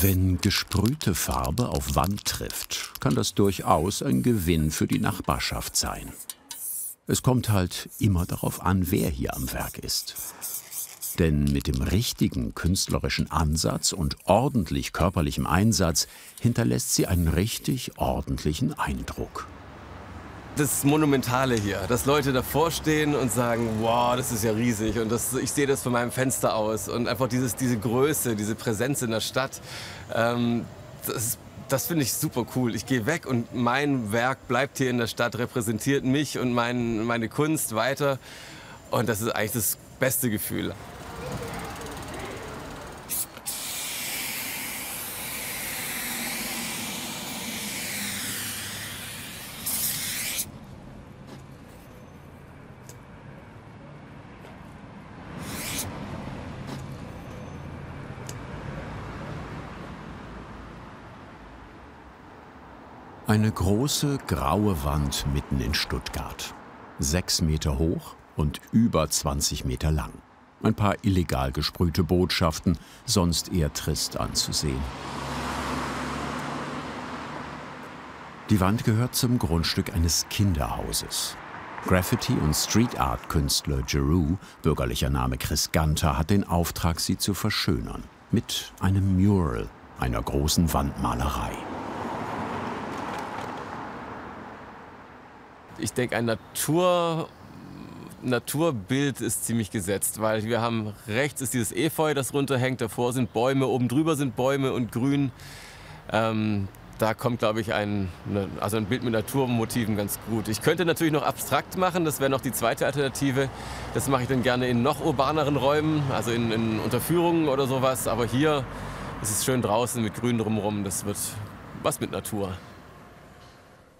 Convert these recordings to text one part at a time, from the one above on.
Wenn gesprühte Farbe auf Wand trifft, kann das durchaus ein Gewinn für die Nachbarschaft sein. Es kommt halt immer darauf an, wer hier am Werk ist. Denn mit dem richtigen künstlerischen Ansatz und ordentlich körperlichem Einsatz hinterlässt sie einen richtig ordentlichen Eindruck. Das Monumentale hier, dass Leute davor stehen und sagen, wow, das ist ja riesig und ich sehe das von meinem Fenster aus und einfach diese Größe, diese Präsenz in der Stadt, das finde ich super cool. Ich gehe weg und mein Werk bleibt hier in der Stadt, repräsentiert mich und meine Kunst weiter und das ist eigentlich das beste Gefühl. Eine große, graue Wand mitten in Stuttgart. 6 Meter hoch und über 20 Meter lang. Ein paar illegal gesprühte Botschaften, sonst eher trist anzusehen. Die Wand gehört zum Grundstück eines Kinderhauses. Graffiti- und Street-Art-Künstler Jeru, bürgerlicher Name Chris Ganter, hat den Auftrag, sie zu verschönern. Mit einem Mural, einer großen Wandmalerei. Ich denke, ein Naturbild ist ziemlich gesetzt, weil wir haben rechts ist dieses Efeu, das runterhängt, davor sind Bäume, oben drüber sind Bäume und Grün. Da kommt, glaube ich, ein Bild mit Naturmotiven ganz gut. Ich könnte natürlich noch abstrakt machen, das wäre noch die zweite Alternative. Das mache ich dann gerne in noch urbaneren Räumen, also in Unterführungen oder sowas. Aber hier ist es schön draußen mit Grün drumherum, das wird was mit Natur.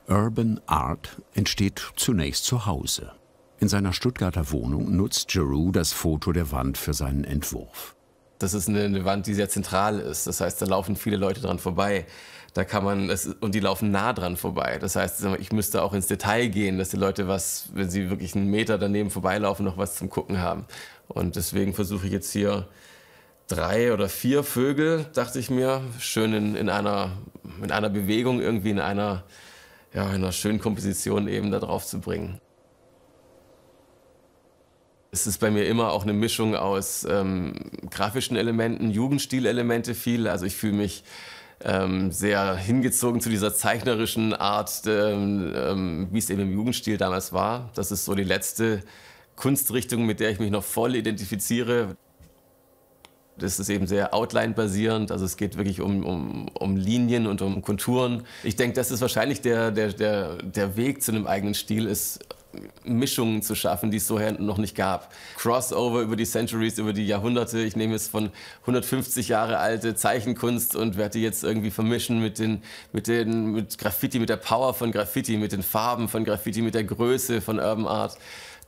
Urban Art entsteht zunächst zu Hause. In seiner Stuttgarter Wohnung nutzt Jeru das Foto der Wand für seinen Entwurf. Das ist eine Wand, die sehr zentral ist. Das heißt, da laufen viele Leute dran vorbei. Und die laufen nah dran vorbei. Das heißt, ich müsste auch ins Detail gehen, dass die Leute wenn sie wirklich einen Meter daneben vorbeilaufen, noch was zum Gucken haben. Und deswegen versuche ich jetzt hier 3 oder 4 Vögel, dachte ich mir, schön in einer Bewegung, irgendwie in einer schönen Komposition eben da drauf zu bringen. Es ist bei mir immer auch eine Mischung aus grafischen Elementen, Jugendstilelemente viel. Also ich fühle mich sehr hingezogen zu dieser zeichnerischen Art, wie es eben im Jugendstil damals war. Das ist so die letzte Kunstrichtung, mit der ich mich noch voll identifiziere. Das ist eben sehr outline-basierend, also es geht wirklich um Linien und um Konturen. Ich denke, das ist wahrscheinlich der Weg zu einem eigenen Stil, ist Mischungen zu schaffen, die es so noch nicht gab. Crossover über die Centuries, über die Jahrhunderte. Ich nehme jetzt von 150 Jahre alte Zeichenkunst und werde die jetzt irgendwie vermischen mit Graffiti, mit der Power von Graffiti, mit den Farben von Graffiti, mit der Größe von Urban Art.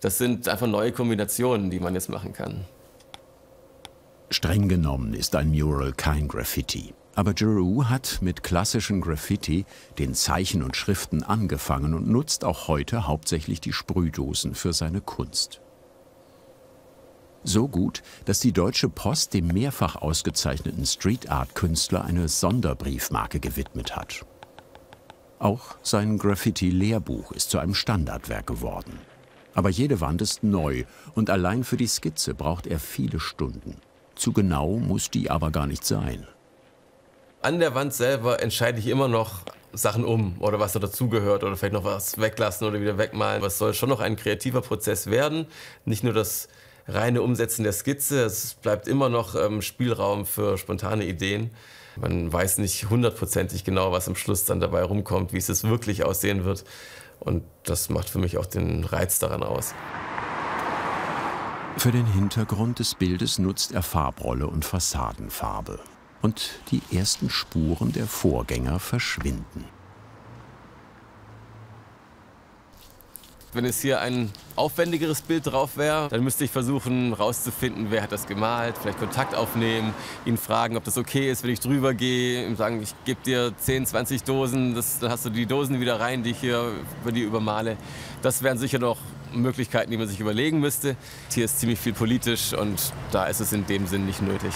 Das sind einfach neue Kombinationen, die man jetzt machen kann. Streng genommen ist ein Mural kein Graffiti. Aber Jeru hat mit klassischen Graffiti, den Zeichen und Schriften angefangen und nutzt auch heute hauptsächlich die Sprühdosen für seine Kunst. So gut, dass die Deutsche Post dem mehrfach ausgezeichneten Street-Art-Künstler eine Sonderbriefmarke gewidmet hat. Auch sein Graffiti-Lehrbuch ist zu einem Standardwerk geworden. Aber jede Wand ist neu und allein für die Skizze braucht er viele Stunden. Zu genau muss die aber gar nicht sein. An der Wand selber entscheide ich immer noch Sachen oder was da dazugehört oder vielleicht noch was weglassen oder wieder wegmalen. Es soll schon noch ein kreativer Prozess werden, nicht nur das reine Umsetzen der Skizze. Es bleibt immer noch Spielraum für spontane Ideen. Man weiß nicht hundertprozentig genau, was am Schluss dann dabei rumkommt, wie es wirklich aussehen wird. Und das macht für mich auch den Reiz daran aus. Für den Hintergrund des Bildes nutzt er Farbrolle und Fassadenfarbe. Und die ersten Spuren der Vorgänger verschwinden. Wenn es hier ein aufwendigeres Bild drauf wäre, dann müsste ich versuchen herauszufinden, wer hat das gemalt, vielleicht Kontakt aufnehmen, ihn fragen, ob das okay ist, wenn ich drüber gehe, ihm sagen, ich gebe dir 10, 20 Dosen, dann hast du die Dosen wieder rein, die ich hier über die übermale. Das wären sicher noch Möglichkeiten, die man sich überlegen müsste. Hier ist ziemlich viel politisch und da ist es in dem Sinn nicht nötig.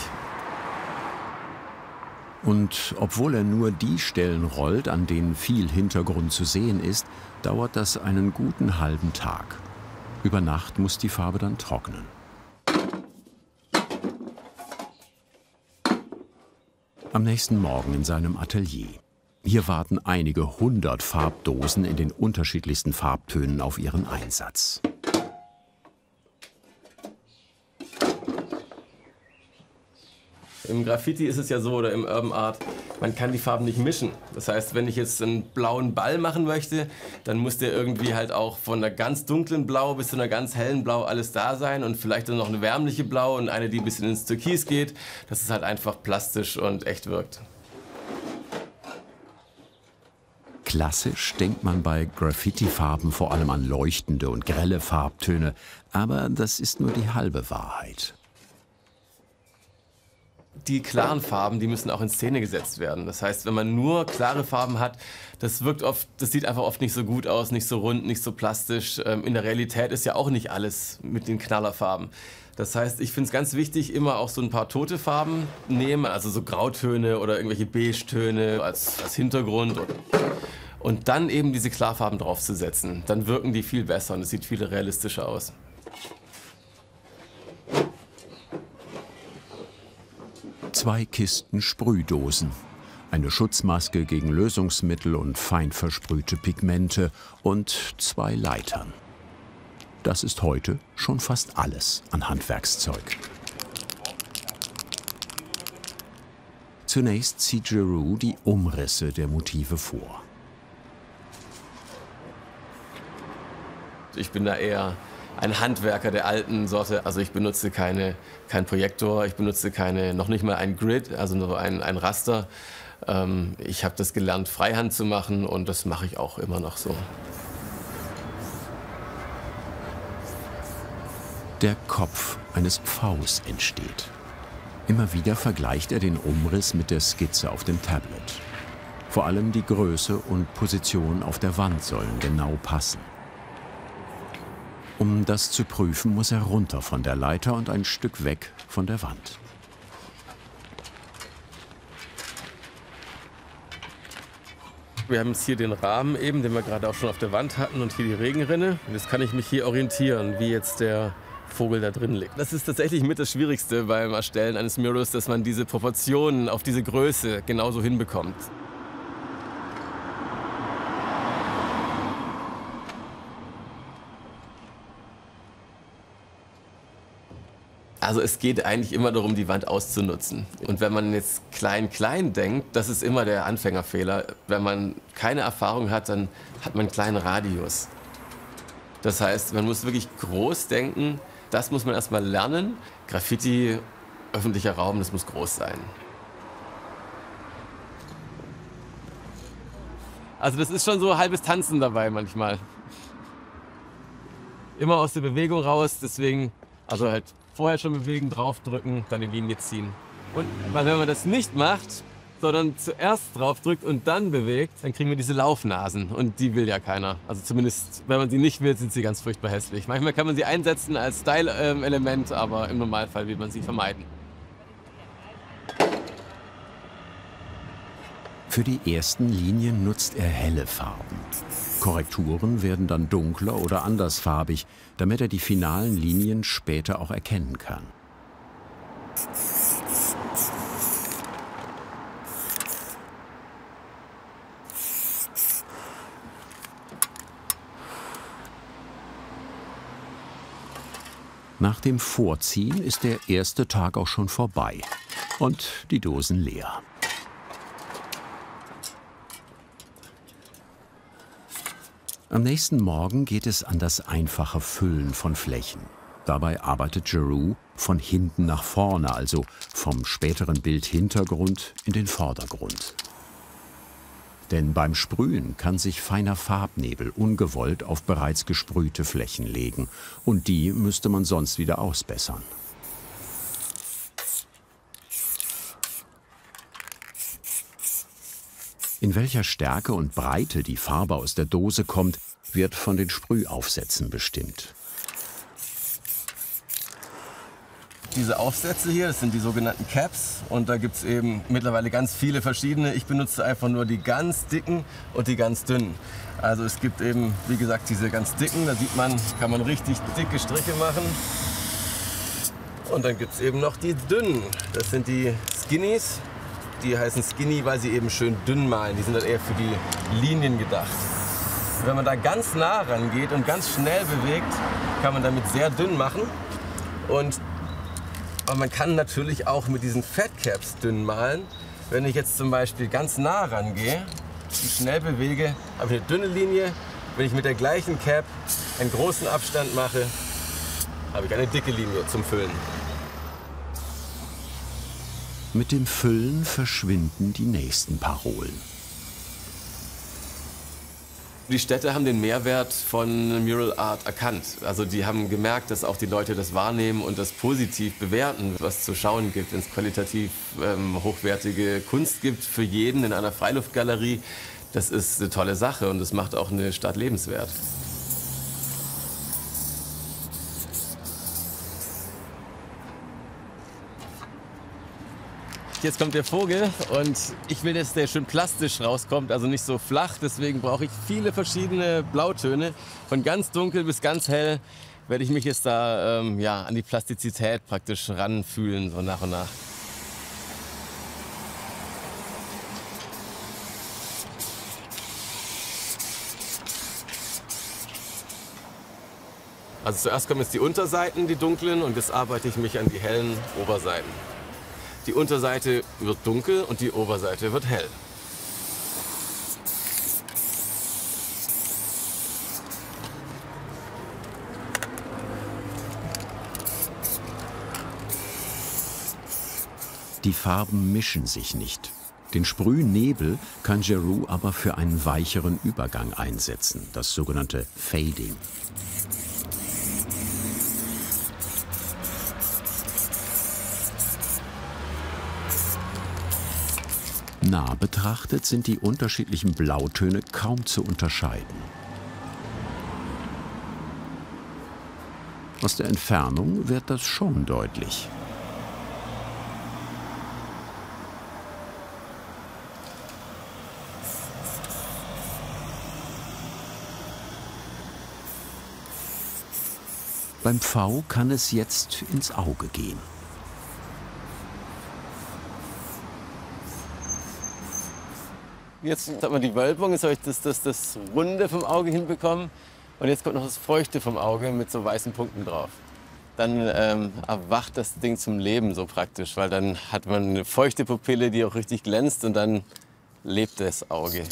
Und obwohl er nur die Stellen rollt, an denen viel Hintergrund zu sehen ist, dauert das einen guten halben Tag. Über Nacht muss die Farbe dann trocknen. Am nächsten Morgen in seinem Atelier. Hier warten einige 100 Farbdosen in den unterschiedlichsten Farbtönen auf ihren Einsatz. Im Graffiti ist es ja so, oder im Urban Art, man kann die Farben nicht mischen. Das heißt, wenn ich jetzt einen blauen Ball machen möchte, dann muss der irgendwie halt auch von einer ganz dunklen Blau bis zu einer ganz hellen Blau alles da sein und vielleicht dann noch eine wärmliche Blau und eine, die ein bisschen ins Türkis geht, dass es halt einfach plastisch und echt wirkt. Klassisch denkt man bei Graffiti-Farben vor allem an leuchtende und grelle Farbtöne, aber das ist nur die halbe Wahrheit. Die klaren Farben, die müssen auch in Szene gesetzt werden. Das heißt, wenn man nur klare Farben hat, das sieht einfach oft nicht so gut aus, nicht so rund, nicht so plastisch. In der Realität ist ja auch nicht alles mit den Knallerfarben. Das heißt, ich finde es ganz wichtig, immer auch so ein paar tote Farben nehmen, also so Grautöne oder irgendwelche Beige-Töne als Hintergrund. Und dann eben diese Klarfarben draufzusetzen. Dann wirken die viel besser und es sieht viel realistischer aus. Zwei Kisten Sprühdosen, eine Schutzmaske gegen Lösungsmittel und fein versprühte Pigmente und 2 Leitern. Das ist heute schon fast alles an Handwerkszeug. Zunächst zieht Giroux die Umrisse der Motive vor. Ich bin da eher ein Handwerker der alten Sorte. Also ich benutze keinen Projektor, ich benutze noch nicht mal ein Grid, also nur ein Raster. Ich habe das gelernt, Freihand zu machen und das mache ich auch immer noch so. Der Kopf eines Vs entsteht. Immer wieder vergleicht er den Umriss mit der Skizze auf dem Tablet. Vor allem die Größe und Position auf der Wand sollen genau passen. Um das zu prüfen, muss er runter von der Leiter und ein Stück weg von der Wand. Wir haben jetzt hier den Rahmen eben, den wir gerade auch schon auf der Wand hatten und hier die Regenrinne. Und jetzt kann ich mich hier orientieren, wie jetzt der Vogel da drin liegt. Das ist tatsächlich mit das Schwierigste beim Erstellen eines Murals, dass man diese Proportionen auf diese Größe genauso hinbekommt. Also es geht eigentlich immer darum, die Wand auszunutzen. Und wenn man jetzt klein denkt, das ist immer der Anfängerfehler. Wenn man keine Erfahrung hat, dann hat man einen kleinen Radius. Das heißt, man muss wirklich groß denken. Das muss man erstmal lernen. Graffiti, öffentlicher Raum, das muss groß sein. Also das ist schon so halbes Tanzen dabei manchmal. Immer aus der Bewegung raus, deswegen, also halt vorher schon bewegen, draufdrücken, dann die Linie ziehen. Und weil wenn man das nicht macht, sondern zuerst draufdrückt und dann bewegt, dann kriegen wir diese Laufnasen und die will ja keiner. Also zumindest, wenn man sie nicht will, sind sie ganz furchtbar hässlich. Manchmal kann man sie einsetzen als Style-Element, aber im Normalfall will man sie vermeiden. Für die ersten Linien nutzt er helle Farben. Korrekturen werden dann dunkler oder andersfarbig, damit er die finalen Linien später auch erkennen kann. Nach dem Vorziehen ist der erste Tag auch schon vorbei und die Dosen leer. Am nächsten Morgen geht es an das einfache Füllen von Flächen. Dabei arbeitet Giroux von hinten nach vorne, also vom späteren Bildhintergrund in den Vordergrund. Denn beim Sprühen kann sich feiner Farbnebel ungewollt auf bereits gesprühte Flächen legen und die müsste man sonst wieder ausbessern. In welcher Stärke und Breite die Farbe aus der Dose kommt, wird von den Sprühaufsätzen bestimmt. diese Aufsätze hier, das sind die sogenannten Caps. Und da gibt es eben mittlerweile ganz viele verschiedene. Ich benutze einfach nur die ganz dicken und die ganz dünnen. Also es gibt eben, wie gesagt, diese ganz dicken, da sieht man, kann man richtig dicke Striche machen. Und dann gibt es eben noch die dünnen. Das sind die Skinnies. Die heißen Skinny, weil sie eben schön dünn malen. Die sind dann eher für die Linien gedacht. Wenn man da ganz nah rangeht und ganz schnell bewegt, kann man damit sehr dünn machen. Aber man kann natürlich auch mit diesen Fat Caps dünn malen. Wenn ich jetzt zum Beispiel ganz nah rangehe und schnell bewege, habe ich eine dünne Linie. Wenn ich mit der gleichen Cap einen großen Abstand mache, habe ich eine dicke Linie zum Füllen. Mit dem Füllen verschwinden die nächsten Parolen. Die Städte haben den Mehrwert von Mural Art erkannt. Also die haben gemerkt, dass auch die Leute das wahrnehmen und das positiv bewerten, was es zu schauen gibt, wenn es qualitativ hochwertige Kunst gibt für jeden in einer Freiluftgalerie. Das ist eine tolle Sache und das macht auch eine Stadt lebenswert. Jetzt kommt der Vogel und ich will, dass der schön plastisch rauskommt, also nicht so flach. Deswegen brauche ich viele verschiedene Blautöne. Von ganz dunkel bis ganz hell werde ich mich jetzt da ja, an die Plastizität praktisch ranfühlen, so nach und nach. Also zuerst kommen jetzt die Unterseiten, die dunklen, und jetzt arbeite ich mich an die hellen Oberseiten. Die Unterseite wird dunkel und die Oberseite wird hell. Die Farben mischen sich nicht. Den Sprühnebel kann Giroux aber für einen weicheren Übergang einsetzen, das sogenannte Fading. Nah betrachtet sind die unterschiedlichen Blautöne kaum zu unterscheiden. Aus der Entfernung wird das schon deutlich. Beim V kann es jetzt ins Auge gehen. Jetzt hat man die Wölbung, jetzt habe ich das Runde vom Auge hinbekommen. Und jetzt kommt noch das Feuchte vom Auge mit so weißen Punkten drauf. Dann erwacht das Ding zum Leben so praktisch, weil dann hat man eine feuchte Pupille, die auch richtig glänzt, und dann lebt das Auge.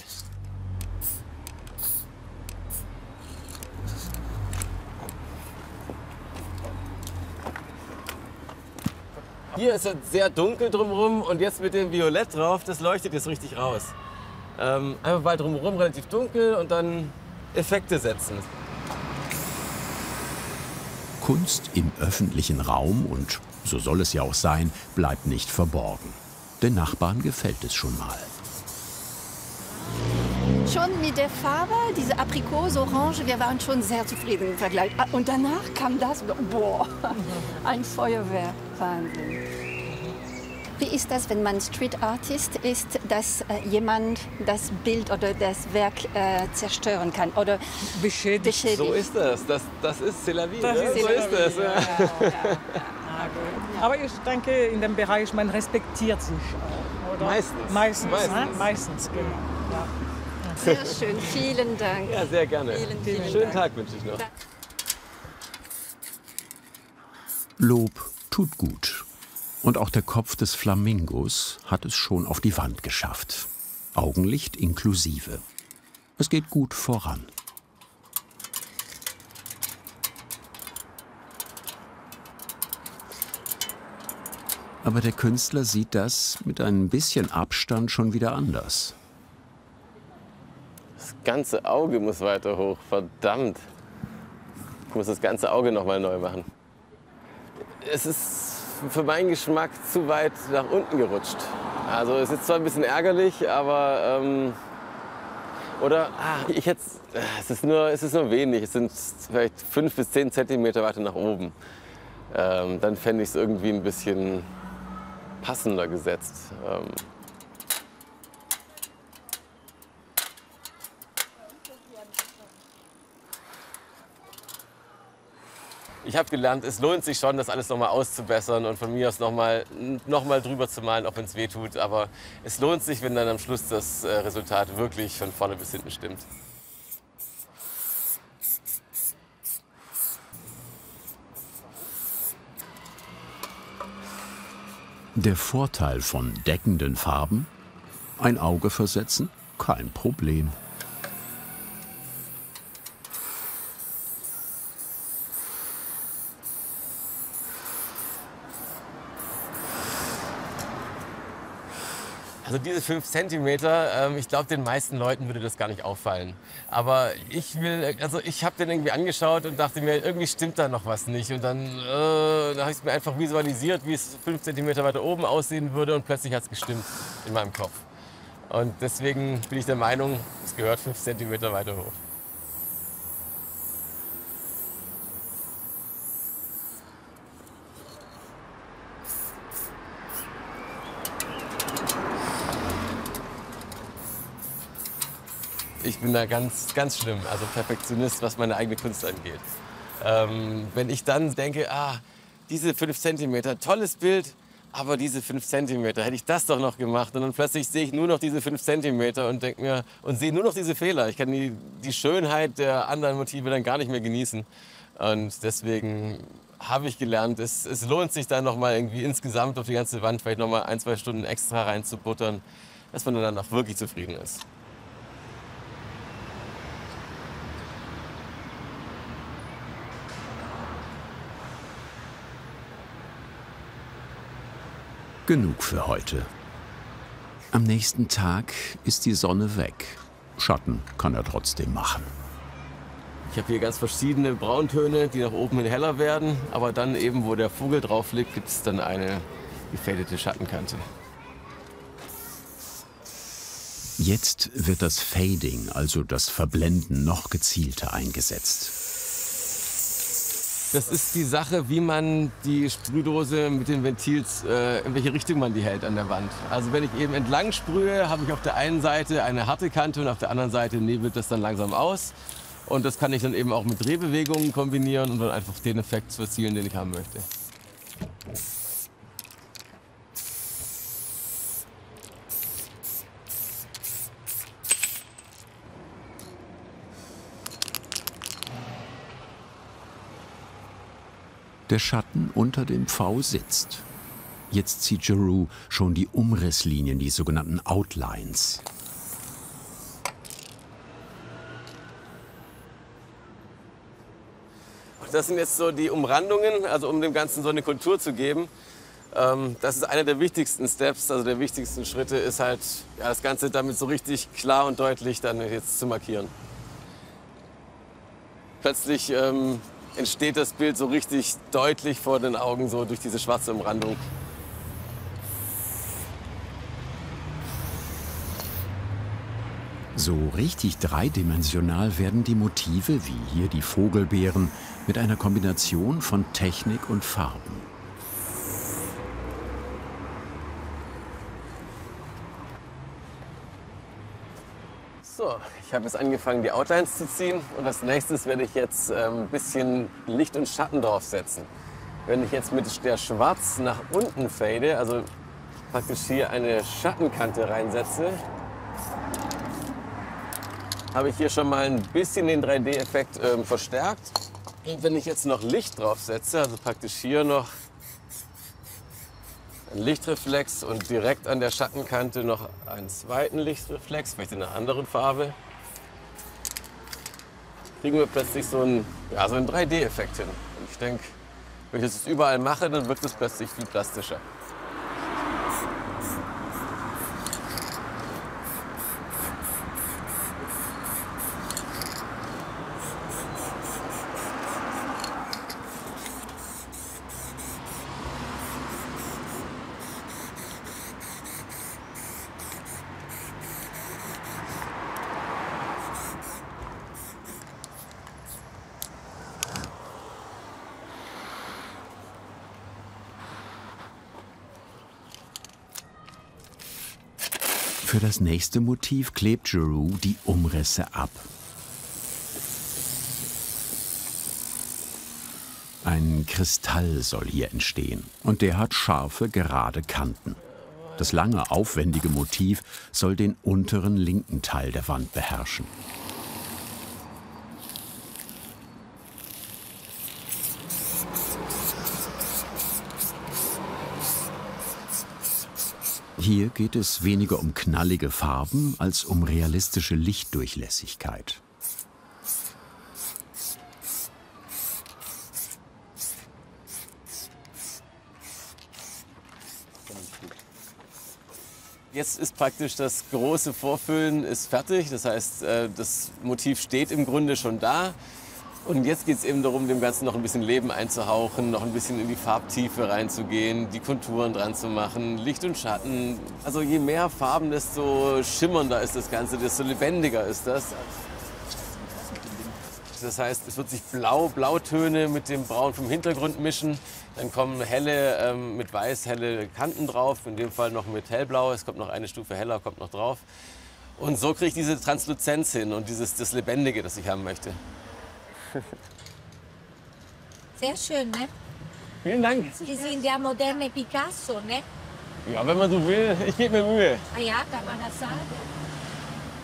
Hier ist es sehr dunkel drumherum und jetzt mit dem Violett drauf, das leuchtet jetzt richtig raus. Einfach mal drumherum relativ dunkel und dann Effekte setzen. Kunst im öffentlichen Raum, und so soll es ja auch sein, bleibt nicht verborgen. Den Nachbarn gefällt es schon mal. Schon mit der Farbe, diese Aprikose-Orange, wir waren schon sehr zufrieden im Vergleich. Und danach kam das, boah, ein Feuerwerk, Wahnsinn. Wie ist das, wenn man Street Artist ist, dass jemand das Bild oder das Werk zerstören kann oder beschädigt? So ist das. Das ist C'est la vie. Das Ne? ist So ist das. Ja. Ja. Aber ich denke, in dem Bereich, man respektiert sich auch, oder? Meistens. Meistens, Meistens. ne? Meistens, genau. Ja. Sehr schön, vielen Dank. Ja, sehr gerne. Vielen Schönen Dank. Tag wünsche ich noch. Lob tut gut. Und auch der Kopf des Flamingos hat es schon auf die Wand geschafft. Augenlicht inklusive. Es geht gut voran. Aber der Künstler sieht das mit ein bisschen Abstand schon wieder anders. Das ganze Auge muss weiter hoch. Verdammt. Ich muss das ganze Auge noch mal neu machen. Es ist für meinen Geschmack zu weit nach unten gerutscht. Also es ist zwar ein bisschen ärgerlich, aber es ist nur wenig. Es sind vielleicht 5 bis 10 Zentimeter weiter nach oben. dann fände ich es irgendwie ein bisschen passender gesetzt. Ich habe gelernt, es lohnt sich schon, das alles nochmal auszubessern und von mir aus nochmal drüber zu malen, auch wenn es weh tut. Aber es lohnt sich, wenn dann am Schluss das Resultat wirklich von vorne bis hinten stimmt. Der Vorteil von deckenden Farben? Ein Auge versetzen? Kein Problem. Also diese 5 cm, ich glaube, den meisten Leuten würde das gar nicht auffallen. Aber ich habe den irgendwie angeschaut und dachte mir, irgendwie stimmt da noch was nicht. Und dann habe ich es mir einfach visualisiert, wie es 5 cm weiter oben aussehen würde und plötzlich hat es gestimmt in meinem Kopf. Und deswegen bin ich der Meinung, es gehört 5 cm weiter hoch. Ich bin da ganz, ganz schlimm, also Perfektionist, was meine eigene Kunst angeht. Wenn ich dann denke, diese 5 cm, tolles Bild, aber diese 5 cm, hätte ich das doch noch gemacht. Und dann plötzlich sehe ich nur noch diese 5 cm und denke mir, und sehe nur noch diese Fehler. Ich kann die Schönheit der anderen Motive dann gar nicht mehr genießen. Und deswegen habe ich gelernt, es lohnt sich dann noch mal irgendwie insgesamt auf die ganze Wand vielleicht noch mal 1-2 Stunden extra reinzubuttern, dass man dann auch wirklich zufrieden ist. Genug für heute. Am nächsten Tag ist die Sonne weg. Schatten kann er trotzdem machen. Ich habe hier ganz verschiedene Brauntöne, die nach oben hin heller werden. Aber dann eben, wo der Vogel drauf liegt, gibt es dann eine gefadete Schattenkante. Jetzt wird das Fading, also das Verblenden, noch gezielter eingesetzt. Das ist die Sache, wie man die Sprühdose mit den Ventils, in welche Richtung man die hält an der Wand. Also wenn ich eben entlang sprühe, habe ich auf der einen Seite eine harte Kante und auf der anderen Seite nebelt das dann langsam aus. Und das kann ich dann eben auch mit Drehbewegungen kombinieren und dann einfach den Effekt zu erzielen, den ich haben möchte. Der Schatten unter dem Pfau sitzt. Jetzt zieht Giroux schon die Umrisslinien, die sogenannten Outlines. Das sind jetzt so die Umrandungen, also um dem Ganzen so eine Kontur zu geben. Das ist einer der wichtigsten Steps, also der wichtigsten Schritte ist halt, das Ganze damit so richtig klar und deutlich dann jetzt zu markieren. Plötzlich entsteht das Bild so richtig deutlich vor den Augen, so durch diese schwarze Umrandung. So richtig dreidimensional werden die Motive, wie hier die Vogelbeeren, mit einer Kombination von Technik und Farben. So, ich habe jetzt angefangen, die Outlines zu ziehen und als nächstes werde ich jetzt ein bisschen Licht und Schatten draufsetzen. Wenn ich jetzt mit der Schwarz nach unten fade, also praktisch hier eine Schattenkante reinsetze, habe ich hier schon mal ein bisschen den 3D-Effekt verstärkt. Und wenn ich jetzt noch Licht draufsetze, also praktisch hier noch ein Lichtreflex und direkt an der Schattenkante noch einen zweiten Lichtreflex, vielleicht in einer anderen Farbe, kriegen wir plötzlich so einen 3D-Effekt hin. Und ich denke, wenn ich das jetzt überall mache, dann wirkt es plötzlich viel plastischer. Für das nächste Motiv klebt Giroux die Umrisse ab. Ein Kristall soll hier entstehen und der hat scharfe, gerade Kanten. Das lange, aufwendige Motiv soll den unteren linken Teil der Wand beherrschen. Hier geht es weniger um knallige Farben als um realistische Lichtdurchlässigkeit. Jetzt ist praktisch das große Vorfüllen ist fertig. Das heißt, das Motiv steht im Grunde schon da. Und jetzt geht es eben darum, dem Ganzen noch ein bisschen Leben einzuhauchen, noch ein bisschen in die Farbtiefe reinzugehen, die Konturen dran zu machen, Licht und Schatten. Also je mehr Farben, desto schimmernder ist das Ganze, desto lebendiger ist das. Das heißt, es wird sich Blautöne mit dem Braun vom Hintergrund mischen. Dann kommen helle, mit Weiß helle Kanten drauf, in dem Fall noch mit hellblau. Es kommt noch eine Stufe heller, kommt noch drauf. Und so kriege ich diese Transluzenz hin und das Lebendige, das ich haben möchte. Sehr schön, ne? Vielen Dank. Sie sind der moderne Picasso, ne? Ja, wenn man so will, ich gebe mir Mühe. Ah ja, kann man das sagen?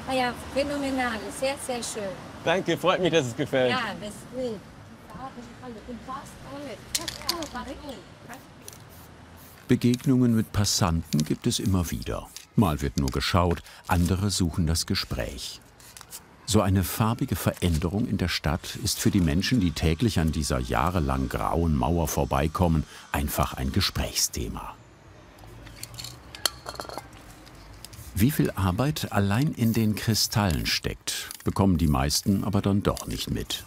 Ah ja, phänomenal, sehr, sehr schön. Danke, freut mich, dass es gefällt. Ja, das ist gut. Und passt alles. Begegnungen mit Passanten gibt es immer wieder. Mal wird nur geschaut, andere suchen das Gespräch. So eine farbige Veränderung in der Stadt ist für die Menschen, die täglich an dieser jahrelang grauen Mauer vorbeikommen, einfach ein Gesprächsthema. Wie viel Arbeit allein in den Kristallen steckt, bekommen die meisten aber dann doch nicht mit.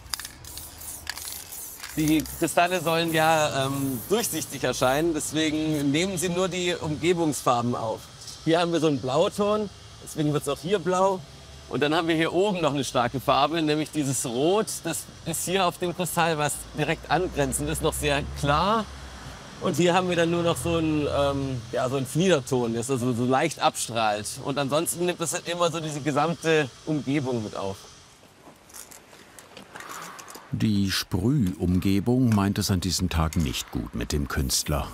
Die Kristalle sollen ja durchsichtig erscheinen, deswegen nehmen sie nur die Umgebungsfarben auf. Hier haben wir so einen Blauton, deswegen wird es auch hier blau. Und dann haben wir hier oben noch eine starke Farbe, nämlich dieses Rot. Das ist hier auf dem Kristall, was direkt angrenzend ist, noch sehr klar. Und hier haben wir dann nur noch so einen, so einen Fliederton, der so leicht abstrahlt. Und ansonsten nimmt das halt immer so diese gesamte Umgebung mit auf. Die Sprühumgebung meint es an diesem Tag nicht gut mit dem Künstler.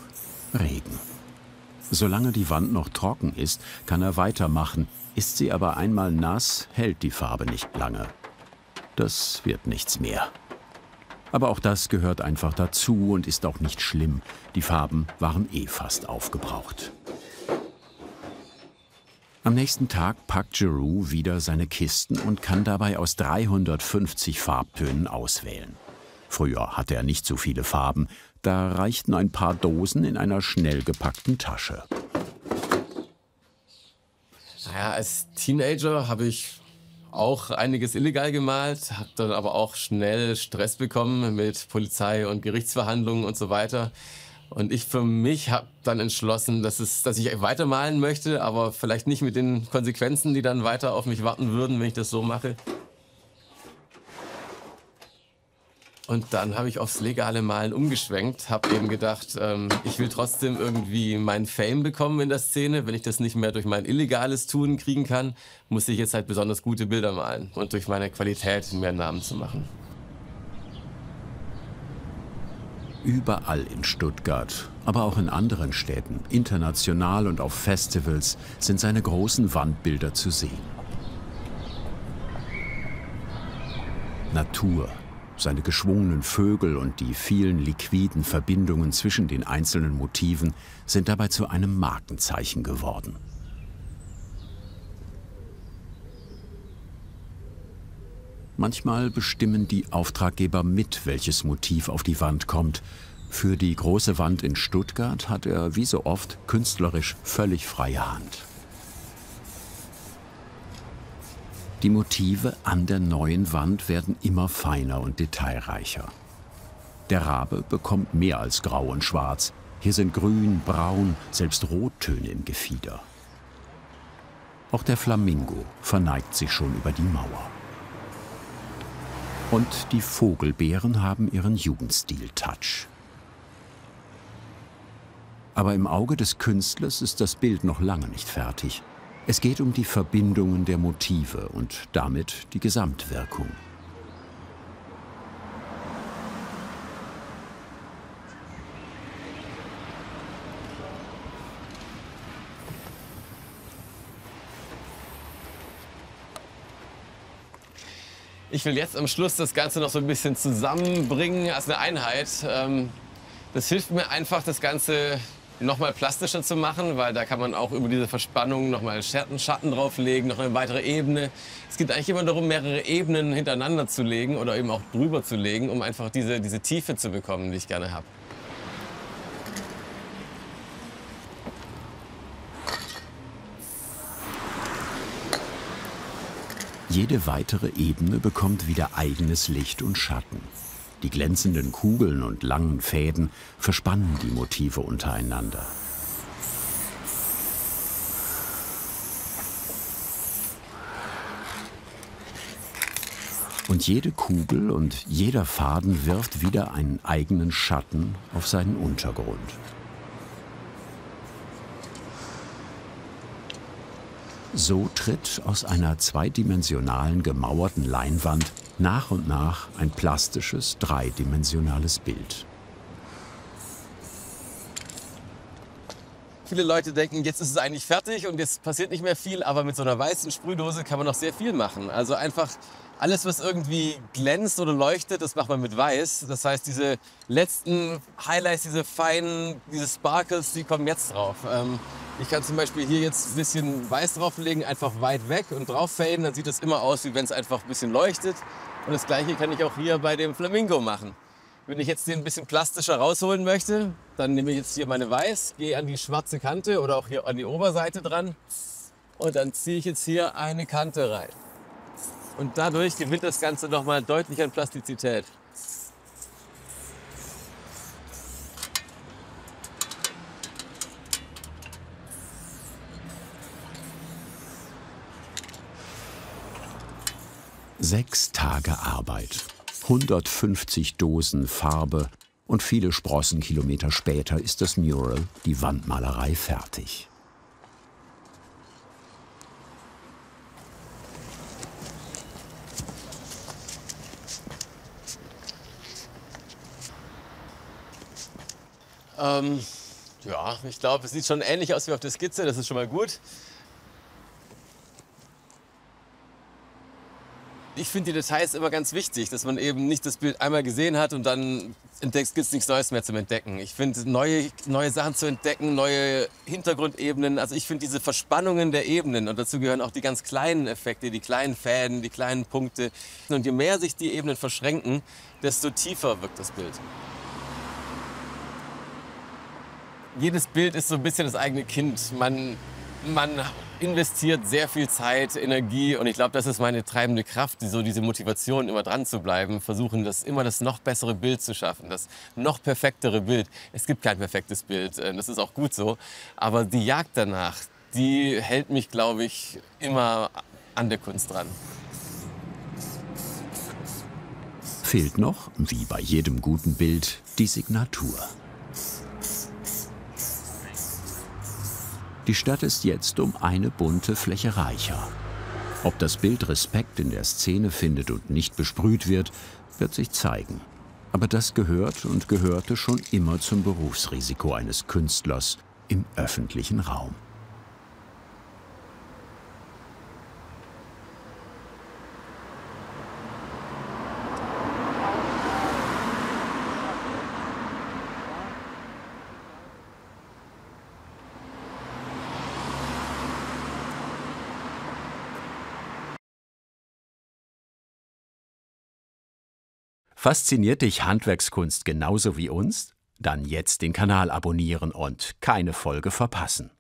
Regen. Solange die Wand noch trocken ist, kann er weitermachen. Ist sie aber einmal nass, hält die Farbe nicht lange. Das wird nichts mehr. Aber auch das gehört einfach dazu und ist auch nicht schlimm. Die Farben waren eh fast aufgebraucht. Am nächsten Tag packt Giroux wieder seine Kisten und kann dabei aus 350 Farbtönen auswählen. Früher hatte er nicht so viele Farben, da reichten ein paar Dosen in einer schnell gepackten Tasche. Naja, als Teenager habe ich auch einiges illegal gemalt, habe dann aber auch schnell Stress bekommen mit Polizei und Gerichtsverhandlungen und so weiter. Und ich für mich habe dann entschlossen, dass ich weitermalen möchte, aber vielleicht nicht mit den Konsequenzen, die dann weiter auf mich warten würden, wenn ich das so mache. Und dann habe ich aufs legale Malen umgeschwenkt, habe eben gedacht, ich will trotzdem irgendwie meinen Fame bekommen in der Szene. Wenn ich das nicht mehr durch mein illegales Tun kriegen kann, muss ich jetzt halt besonders gute Bilder malen und durch meine Qualität mehr Namen zu machen. Überall in Stuttgart, aber auch in anderen Städten, international und auf Festivals, sind seine großen Wandbilder zu sehen. Natur, seine geschwungenen Vögel und die vielen liquiden Verbindungen zwischen den einzelnen Motiven sind dabei zu einem Markenzeichen geworden. Manchmal bestimmen die Auftraggeber mit, welches Motiv auf die Wand kommt. Für die große Wand in Stuttgart hat er, wie so oft, künstlerisch völlig freie Hand. Die Motive an der neuen Wand werden immer feiner und detailreicher. Der Rabe bekommt mehr als Grau und Schwarz. Hier sind Grün, Braun, selbst Rottöne im Gefieder. Auch der Flamingo verneigt sich schon über die Mauer. Und die Vogelbeeren haben ihren Jugendstil-Touch. Aber im Auge des Künstlers ist das Bild noch lange nicht fertig. Es geht um die Verbindungen der Motive und damit die Gesamtwirkung. Ich will jetzt am Schluss das Ganze noch so ein bisschen zusammenbringen als eine Einheit. Das hilft mir einfach, das Ganze noch mal plastischer zu machen, weil da kann man auch über diese Verspannung noch mal Schatten drauflegen, noch eine weitere Ebene. Es geht eigentlich immer darum, mehrere Ebenen hintereinander zu legen oder eben auch drüber zu legen, um einfach diese Tiefe zu bekommen, die ich gerne habe. Jede weitere Ebene bekommt wieder eigenes Licht und Schatten. Die glänzenden Kugeln und langen Fäden verspannen die Motive untereinander. Und jede Kugel und jeder Faden wirft wieder einen eigenen Schatten auf seinen Untergrund. So tritt aus einer zweidimensionalen gemauerten Leinwand nach und nach ein plastisches, dreidimensionales Bild. Viele Leute denken, jetzt ist es eigentlich fertig und jetzt passiert nicht mehr viel, aber mit so einer weißen Sprühdose kann man noch sehr viel machen. Also einfach alles, was irgendwie glänzt oder leuchtet, das macht man mit Weiß. Das heißt, diese letzten Highlights, diese Sparkles, die kommen jetzt drauf. Ich kann zum Beispiel hier jetzt ein bisschen Weiß drauflegen, einfach weit weg und drauf faden. Dann sieht das immer aus, wie wenn es einfach ein bisschen leuchtet. Und das Gleiche kann ich auch hier bei dem Flamingo machen. Wenn ich jetzt den ein bisschen plastischer rausholen möchte, dann nehme ich jetzt hier meine Weiß, gehe an die schwarze Kante oder auch hier an die Oberseite dran und dann ziehe ich jetzt hier eine Kante rein. Und dadurch gewinnt das Ganze nochmal deutlich an Plastizität. Sechs Tage Arbeit, 150 Dosen Farbe und viele Sprossenkilometer später ist das Mural, die Wandmalerei, fertig. Ja, ich glaube, es sieht schon ähnlich aus wie auf der Skizze, das ist schon mal gut. Ich finde die Details immer ganz wichtig, dass man eben nicht das Bild einmal gesehen hat und dann gibt es nichts Neues mehr zum Entdecken. Ich finde, neue Sachen zu entdecken, neue Hintergrundebenen. Also ich finde diese Verspannungen der Ebenen, und dazu gehören auch die ganz kleinen Effekte, die kleinen Fäden, die kleinen Punkte. Und je mehr sich die Ebenen verschränken, desto tiefer wirkt das Bild. Jedes Bild ist so ein bisschen das eigene Kind. Man investiert sehr viel Zeit, Energie, und ich glaube, das ist meine treibende Kraft, diese Motivation, immer dran zu bleiben, versuchen, immer das noch bessere Bild zu schaffen, das noch perfektere Bild. Es gibt kein perfektes Bild, das ist auch gut so, aber die Jagd danach, die hält mich, glaube ich, immer an der Kunst dran. Fehlt noch, wie bei jedem guten Bild, die Signatur. Die Stadt ist jetzt um eine bunte Fläche reicher. Ob das Bild Respekt in der Szene findet und nicht besprüht wird, wird sich zeigen. Aber das gehört und gehörte schon immer zum Berufsrisiko eines Künstlers im öffentlichen Raum. Fasziniert dich Handwerkskunst genauso wie uns? Dann jetzt den Kanal abonnieren und keine Folge verpassen.